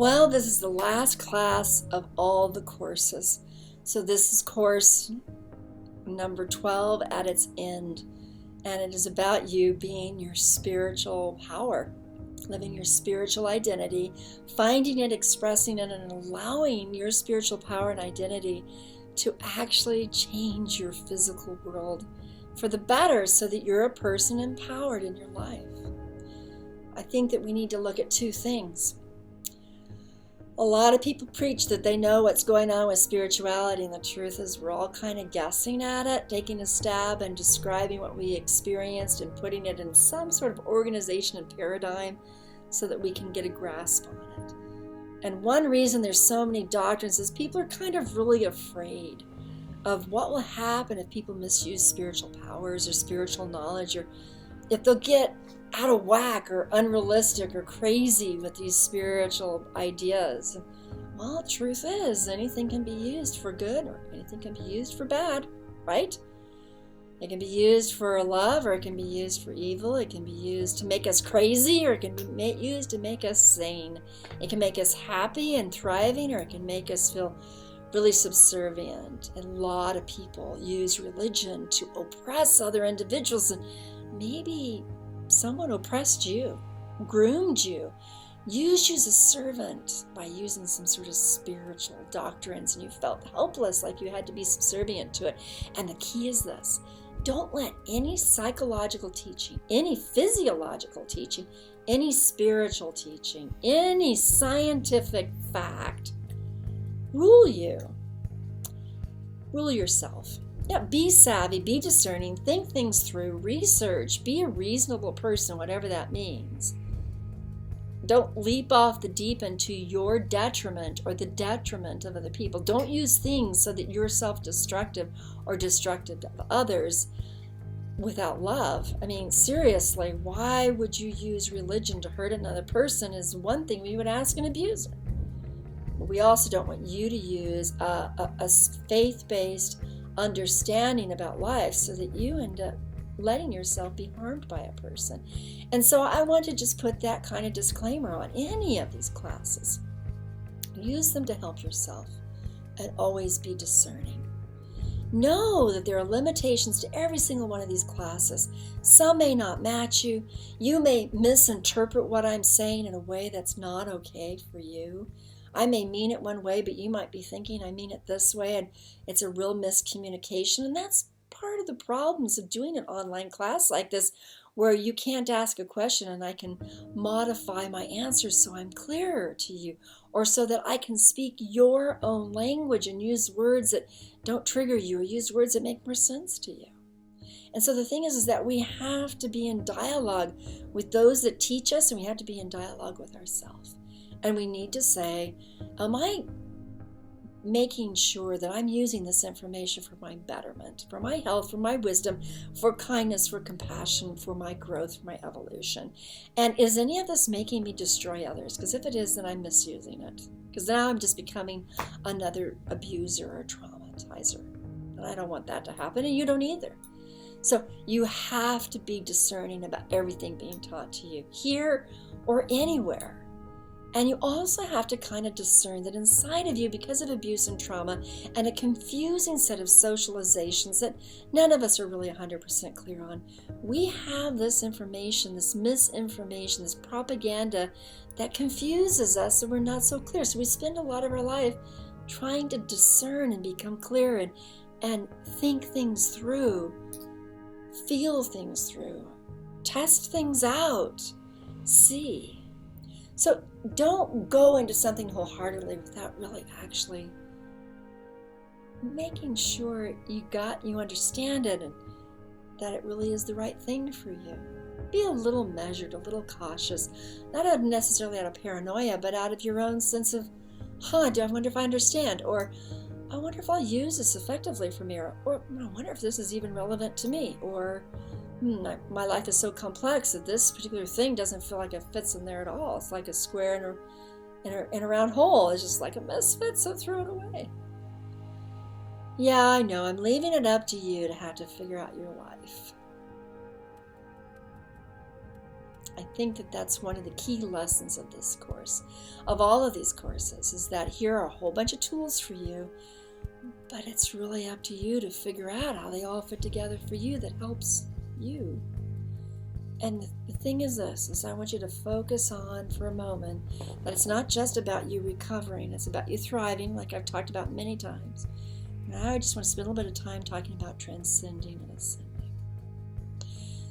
Well, this is the last class of all the courses. So this is course number 12 at its end. And it is about you being your spiritual power, living your spiritual identity, finding it, expressing it, and allowing your spiritual power and identity to actually change your physical world for the better so that you're a person empowered in your life. I think that we need to look at two things. A lot of people preach that they know what's going on with spirituality, and the truth is we're all kind of guessing at it, taking a stab and describing what we experienced and putting it in some sort of organization and paradigm so that we can get a grasp on it. And one reason there's so many doctrines is people are kind of really afraid of what will happen if people misuse spiritual powers or spiritual knowledge, or if they'll get out of whack or unrealistic or crazy with these spiritual ideas. Well, the truth is anything can be used for good or anything can be used for bad, right? It can be used for love or it can be used for evil. It can be used to make us crazy or it can be used to make us sane. It can make us happy and thriving or it can make us feel really subservient. And a lot of people use religion to oppress other individuals, and maybe someone oppressed you, groomed you, used you as a servant by using some sort of spiritual doctrines, and you felt helpless, like you had to be subservient to it. And the key is this: don't let any psychological teaching, any physiological teaching, any spiritual teaching, any scientific fact rule you. Rule yourself. Yeah, be savvy, be discerning, think things through, research, be a reasonable person, whatever that means. Don't leap off the deep end to your detriment or the detriment of other people. Don't use things so that you're self-destructive or destructive of others without love. I mean, seriously, why would you use religion to hurt another person is one thing we would ask an abuser. But we also don't want you to use a faith-based understanding about life so that you end up letting yourself be harmed by a person. And so I want to just put that kind of disclaimer on any of these classes. Use them to help yourself and always be discerning. Know that there are limitations to every single one of these classes. Some may not match you. You may misinterpret what I'm saying in a way that's not okay for you. I may mean it one way, but you might be thinking I mean it this way, and it's a real miscommunication. And that's part of the problems of doing an online class like this, where you can't ask a question and I can modify my answers so I'm clearer to you, or so that I can speak your own language and use words that don't trigger you, or use words that make more sense to you. And so the thing is that we have to be in dialogue with those that teach us, and we have to be in dialogue with ourselves. And we need to say, am I making sure that I'm using this information for my betterment, for my health, for my wisdom, for kindness, for compassion, for my growth, for my evolution? And is any of this making me destroy others? Because if it is, then I'm misusing it. Because now I'm just becoming another abuser or traumatizer. And I don't want that to happen, and you don't either. So you have to be discerning about everything being taught to you, here or anywhere. And you also have to kind of discern that inside of you, because of abuse and trauma and a confusing set of socializations that none of us are really 100% clear on, we have this information, this misinformation, this propaganda that confuses us, and we're not so clear. So we spend a lot of our life trying to discern and become clear and think things through, feel things through, test things out, see. So don't go into something wholeheartedly without really actually making sure you understand it and that it really is the right thing for you. Be a little measured, a little cautious, not necessarily out of paranoia, but out of your own sense of, I wonder if I understand, or I wonder if I'll use this effectively for me, or I wonder if this is even relevant to me, or my life is so complex that this particular thing doesn't feel like it fits in there at all. It's like a square in a round hole. It's just like a misfit, so throw it away. Yeah, I know. I'm leaving it up to you to have to figure out your life. I think that that's one of the key lessons of this course, of all of these courses, is that here are a whole bunch of tools for you, but it's really up to you to figure out how they all fit together for you that helps you. And the thing is this, is I want you to focus on for a moment that it's not just about you recovering, it's about you thriving, like I've talked about many times. And I just want to spend a little bit of time talking about transcending and ascending.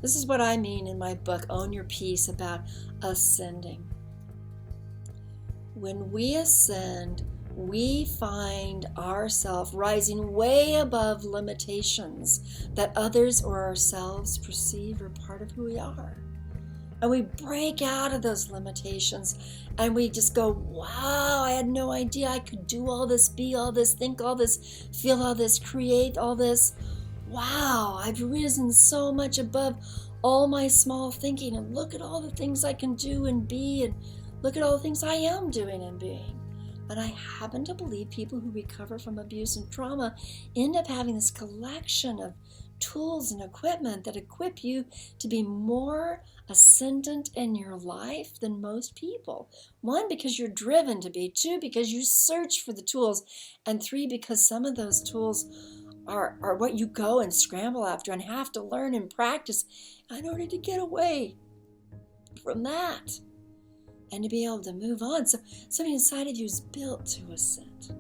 This is what I mean in my book, Own Your Peace, about ascending. When we ascend, we find ourselves rising way above limitations that others or ourselves perceive are part of who we are. And we break out of those limitations and we just go, wow, I had no idea I could do all this, be all this, think all this, feel all this, create all this. Wow, I've risen so much above all my small thinking, and look at all the things I can do and be, and look at all the things I am doing and being. And I happen to believe people who recover from abuse and trauma end up having this collection of tools and equipment that equip you to be more ascendant in your life than most people. 1, because you're driven to be. 2, because you search for the tools. And 3, because some of those tools are what you go and scramble after and have to learn and practice in order to get away from that and to be able to move on. So something inside of you is built to ascend,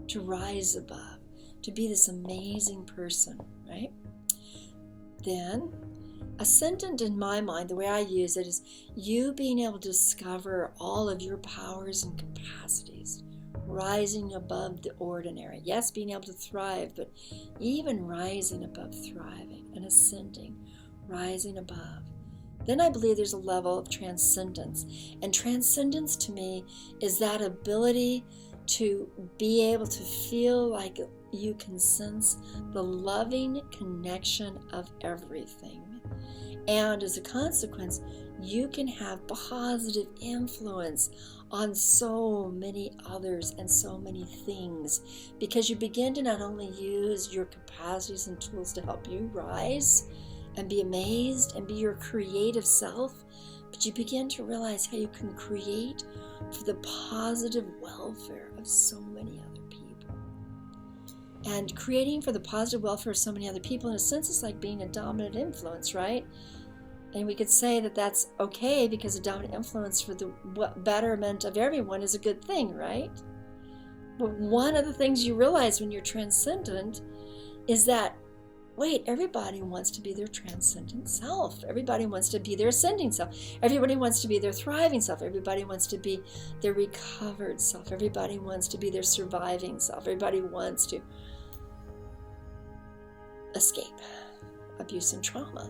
to rise above, to be this amazing person, right? Then, ascendant in my mind, the way I use it, is you being able to discover all of your powers and capacities, rising above the ordinary. Yes, being able to thrive, but even rising above thriving and ascending, rising above. Then I believe there's a level of transcendence. And transcendence to me is that ability to be able to feel like you can sense the loving connection of everything. And as a consequence, you can have positive influence on so many others and so many things, because you begin to not only use your capacities and tools to help you rise and be amazed and be your creative self, but you begin to realize how you can create for the positive welfare of so many other people. And creating for the positive welfare of so many other people, in a sense, is like being a dominant influence, right? And we could say that that's okay, because a dominant influence for the betterment of everyone is a good thing, right? But one of the things you realize when you're transcendent is that, wait, everybody wants to be their transcendent self. Everybody wants to be their ascending self. Everybody wants to be their thriving self. Everybody wants to be their recovered self. Everybody wants to be their surviving self. Everybody wants to escape abuse and trauma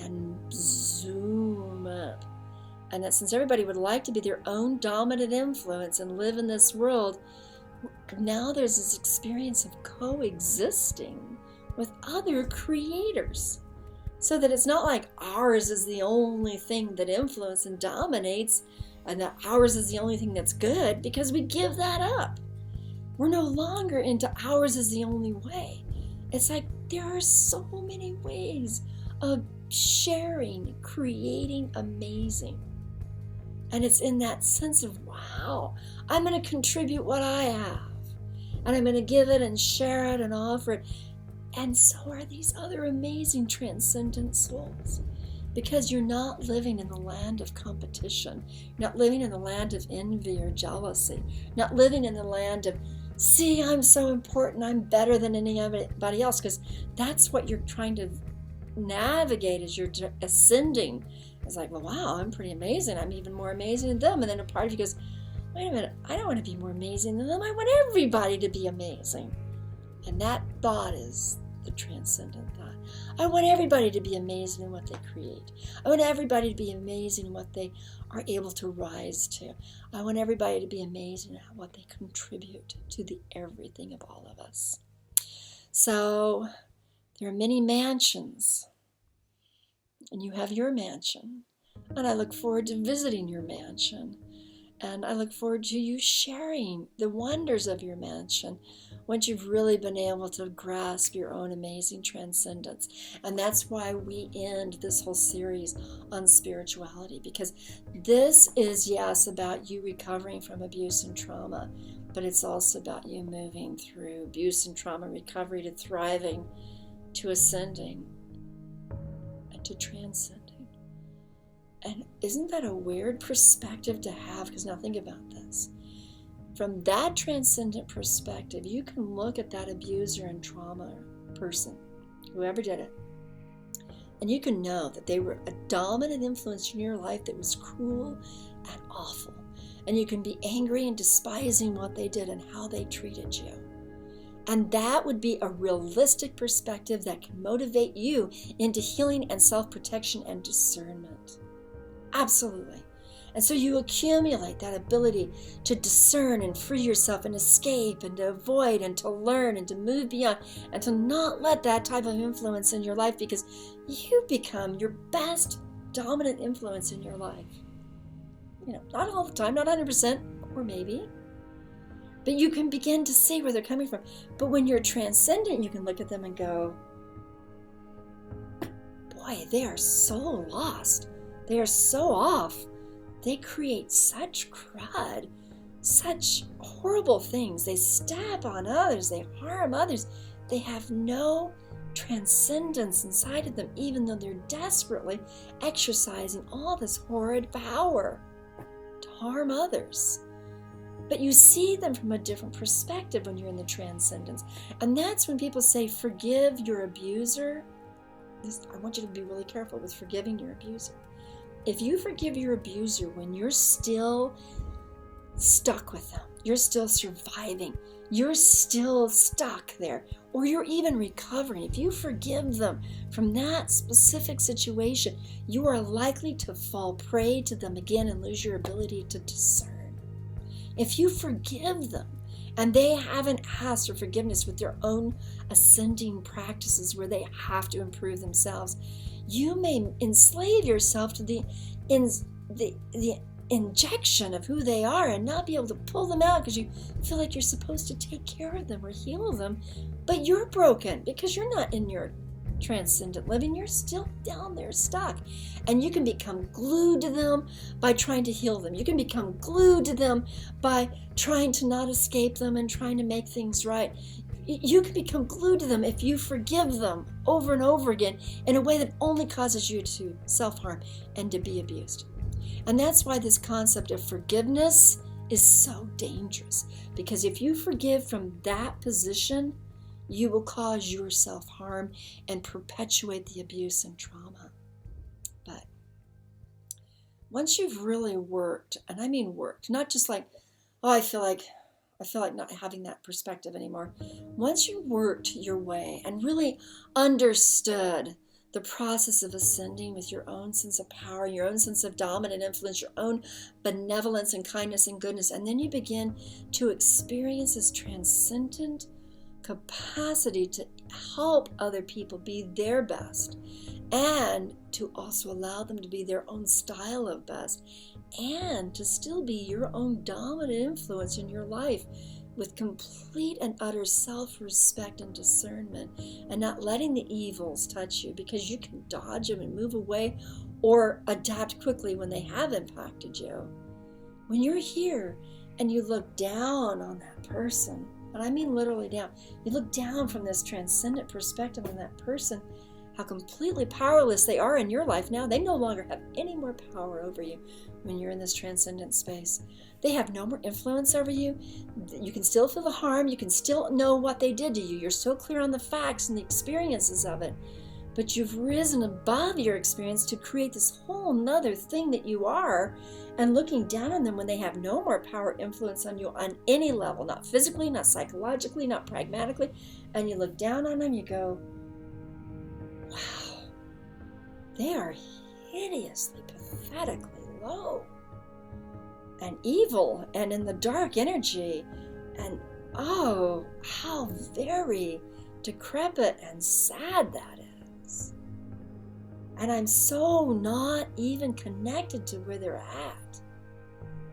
and zoom up. And that since everybody would like to be their own dominant influence and live in this world, now there's this experience of coexisting with other creators. So that it's not like ours is the only thing that influences and dominates, and that ours is the only thing that's good, because we give that up. We're no longer into ours is the only way. It's like there are so many ways of sharing, creating amazing. And it's in that sense of, wow, I'm going to contribute what I have. And I'm going to give it and share it and offer it. And so are these other amazing transcendent souls. Because you're not living in the land of competition. You're not living in the land of envy or jealousy. You're not living in the land of, see, I'm so important, I'm better than anybody else. Because that's what you're trying to navigate as you're ascending. It's like, well, wow, I'm pretty amazing. I'm even more amazing than them. And then a part of you goes, wait a minute, I don't want to be more amazing than them. I want everybody to be amazing. And that thought is the transcendent thought. I want everybody to be amazing in what they create. I want everybody to be amazing in what they are able to rise to. I want everybody to be amazing in what they contribute to the everything of all of us. So there are many mansions, and you have your mansion. And I look forward to visiting your mansion And I look forward to you sharing the wonders of your mansion once you've really been able to grasp your own amazing transcendence. And that's why we end this whole series on spirituality, because this is, yes, about you recovering from abuse and trauma, but it's also about you moving through abuse and trauma recovery to thriving, to ascending, and to transcending. And isn't that a weird perspective to have? Because now think about this. From that transcendent perspective, you can look at that abuser and trauma person, whoever did it, and you can know that they were a dominant influence in your life that was cruel and awful. And you can be angry and despising what they did and how they treated you. And that would be a realistic perspective that can motivate you into healing and self-protection and discernment. Absolutely. And so you accumulate that ability to discern and free yourself and escape and to avoid and to learn and to move beyond and to not let that type of influence in your life, because you become your best dominant influence in your life. Not all the time, not 100%, or maybe. But you can begin to see where they're coming from. But when you're transcendent, you can look at them and go, boy, they are so lost. They are so off. They create such crud, such horrible things. They stab on others. They harm others. They have no transcendence inside of them, even though they're desperately exercising all this horrid power to harm others. But you see them from a different perspective when you're in the transcendence. And that's when people say, forgive your abuser. I want you to be really careful with forgiving your abuser. If you forgive your abuser when you're still stuck with them, you're still surviving, you're still stuck there, or you're even recovering, if you forgive them from that specific situation, you are likely to fall prey to them again and lose your ability to discern. If you forgive them and they haven't asked for forgiveness with their own ascending practices where they have to improve themselves, you may enslave yourself to the injection of who they are and not be able to pull them out because you feel like you're supposed to take care of them or heal them, but you're broken because you're not in your transcendent living. You're still down there stuck, and you can become glued to them by trying to heal them. You can become glued to them by trying to not escape them and trying to make things right. You can become glued to them if you forgive them over and over again in a way that only causes you to self-harm and to be abused. And that's why this concept of forgiveness is so dangerous, because if you forgive from that position, you will cause yourself harm and perpetuate the abuse and trauma. But once you've really worked, and I mean worked, not just like, oh, I feel like not having that perspective anymore. Once you worked your way and really understood the process of ascending with your own sense of power, your own sense of dominant influence, your own benevolence and kindness and goodness, and then you begin to experience this transcendent capacity to help other people be their best and to also allow them to be their own style of best and to still be your own dominant influence in your life with complete and utter self-respect and discernment, and not letting the evils touch you, because you can dodge them and move away or adapt quickly when they have impacted you. When you're here and you look down on that person, and I mean literally down, you look down from this transcendent perspective on that person, how completely powerless they are in your life now. They no longer have any more power over you when you're in this transcendent space. They have no more influence over you. You can still feel the harm. You can still know what they did to you. You're so clear on the facts and the experiences of it. But you've risen above your experience to create this whole nother thing that you are, and looking down on them when they have no more power, influence on you on any level, not physically, not psychologically, not pragmatically. And you look down on them, you go, wow, they are hideously, pathetically low and evil and in the dark energy, and oh, how very decrepit and sad that is. And I'm so not even connected to where they're at.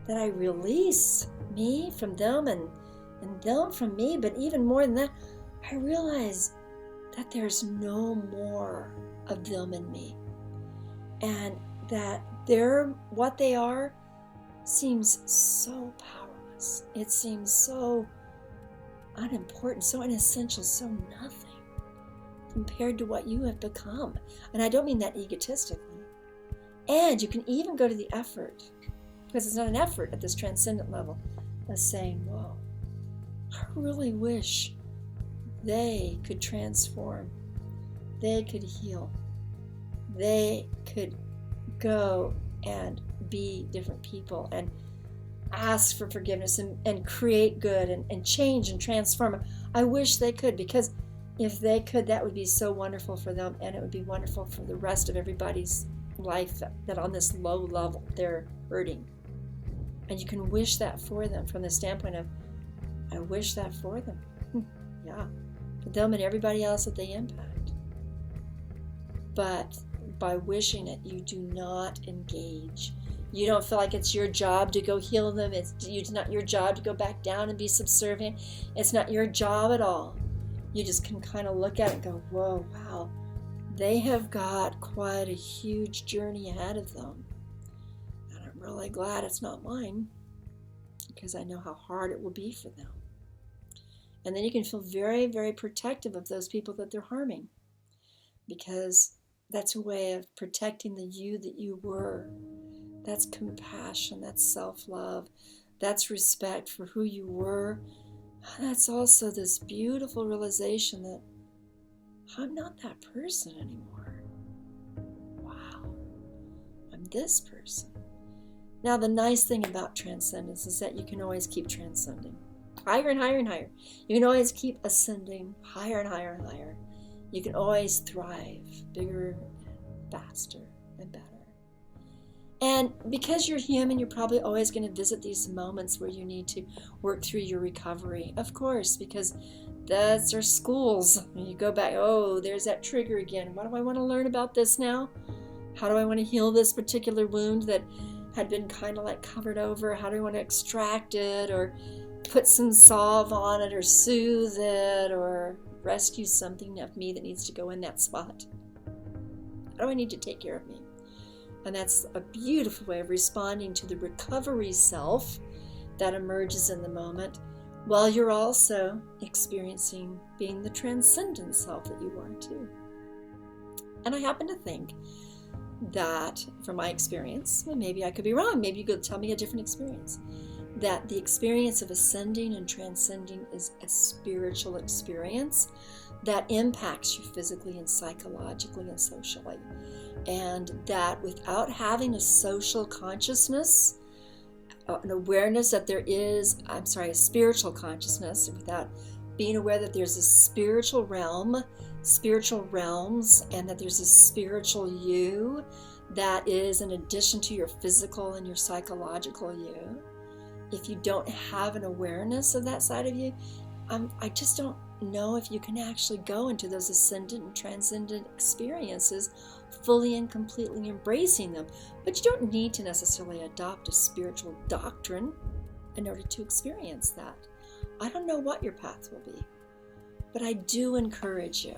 that I release me from them and them from me, but even more than that, I realize that there's no more of them in me, and that what they are seems so powerless. It seems so unimportant, so unessential, so nothing compared to what you have become. And I don't mean that egotistically. And you can even go to the effort, because it's not an effort at this transcendent level, of saying, whoa, I really wish they could transform. They could heal. They could go and be different people and ask for forgiveness and create good and change and transform. I wish they could, because if they could, that would be so wonderful for them, and it would be wonderful for the rest of everybody's life that on this low level they're hurting. And you can wish that for them from the standpoint of, I wish that for them. Yeah, for them and everybody else that they impact. But by wishing it, you do not engage. You don't feel like it's your job to go heal them. It's not your job to go back down and be subservient. It's not your job at all. You just can kind of look at it and go, whoa, wow, they have got quite a huge journey ahead of them. And I'm really glad it's not mine, because I know how hard it will be for them. And then you can feel very, very protective of those people that they're harming, because that's a way of protecting the you that you were. That's compassion, that's self-love, that's respect for who you were. That's also this beautiful realization that I'm not that person anymore. Wow, I'm this person. Now, the nice thing about transcendence is that you can always keep transcending. Higher and higher and higher. You can always keep ascending higher and higher and higher. You can always thrive bigger and faster and better. And because you're human, you're probably always going to visit these moments where you need to work through your recovery. Of course, because that's our schools. And you go back, oh, there's that trigger again. What do I want to learn about this now? How do I want to heal this particular wound that had been kind of like covered over? How do I want to extract it, or put some salve on it, or soothe it, or rescue something of me that needs to go in that spot? How do I need to take care of me? And that's a beautiful way of responding to the recovery self that emerges in the moment, while you're also experiencing being the transcendent self that you are too. And I happen to think that, from my experience, and maybe I could be wrong, maybe you could tell me a different experience, that the experience of ascending and transcending is a spiritual experience that impacts you physically and psychologically and socially. And that without having a social consciousness, an awareness that there is, a spiritual consciousness, without being aware that there's a spiritual realm, spiritual realms, and that there's a spiritual you that is in addition to your physical and your psychological you. If you don't have an awareness of that side of you, I just don't know if you can actually go into those ascendant and transcendent experiences fully and completely embracing them. But you don't need to necessarily adopt a spiritual doctrine in order to experience that. I don't know what your path will be, but I do encourage you,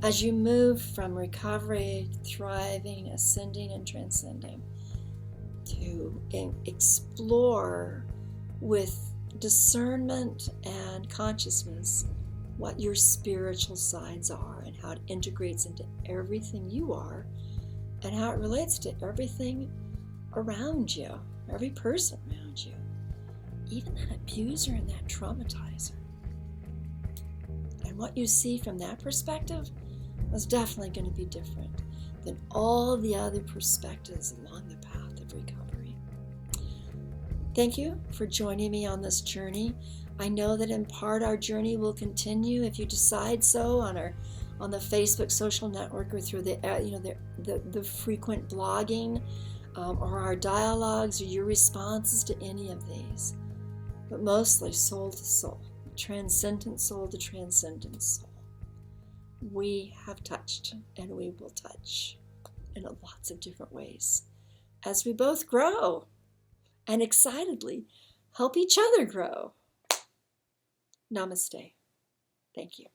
as you move from recovery, thriving, ascending, and transcending, to explore with discernment and consciousness what your spiritual sides are, and how it integrates into everything you are, and how it relates to everything around you, every person around you, even that abuser and that traumatizer. And what you see from that perspective is definitely going to be different than all the other perspectives along the path of recovery. Thank you for joining me on this journey. I know that in part our journey will continue if you decide so on the Facebook social network, or through the frequent blogging, or our dialogues, or your responses to any of these. But mostly soul to soul, transcendent soul to transcendent soul. We have touched, and we will touch in lots of different ways as we both grow and excitedly help each other grow. Namaste. Thank you.